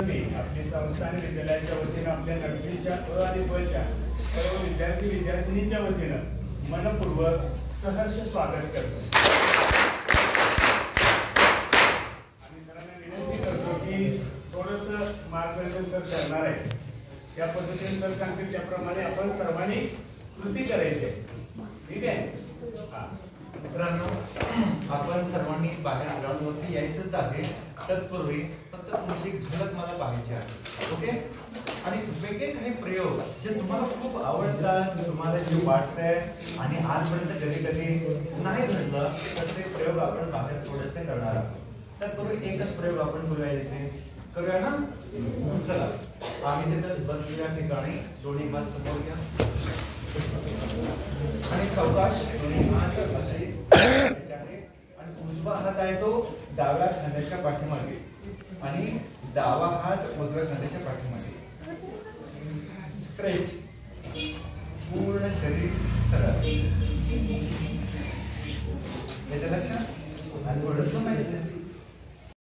मी आपली संस्था आणि विद्यालयाच्या वतीनं आपल्या नर्सरीच्या अ आणि ब च्या सर्व विद्यार्थी विद्यार्थिनींच्या वतीनं मनपूर्वक सहर्ष स्वागत करतो आणि सरांना विनंती करतो की थोडंसं मार्गदर्शन सर करणार आहे, त्या पद्धतीने सर सांगतील त्याप्रमाणे आपण सर्वांनी कृती करायची आहे. ठीक आहे. मित्रांनो, आपण सर्वांनी बाहेर ग्राउंडवरती यायचंच आहे. तत्पूर्वी फक्त तुमची एक झलक मला पाहायची आहे. ओके. आणि वेगळे काही प्रयोग जे तुम्हाला खूप आवडतात, तुम्हाला जे वाटतंय आणि आजपर्यंत कधी कधी नाही घडलं तर ते प्रयोग आपण बाहेर थोडेसे करणार आहोत. तत्पूर्वी एकच प्रयोग आपण करूया ना. चला, आम्ही तिथं बसलेल्या ठिकाणी दोन्ही हात समोर घ्या आणि सावकाश दोन्ही हात असे आणि उजवा हात आहे तो डाव्या खांद्याच्या पाठीमागे आणि डावा हात उजव्या खांद्याच्या पाठीमागे. स्ट्रेच, पूर्ण शरीर सरळ. याच्या लक्षात आणि थोडं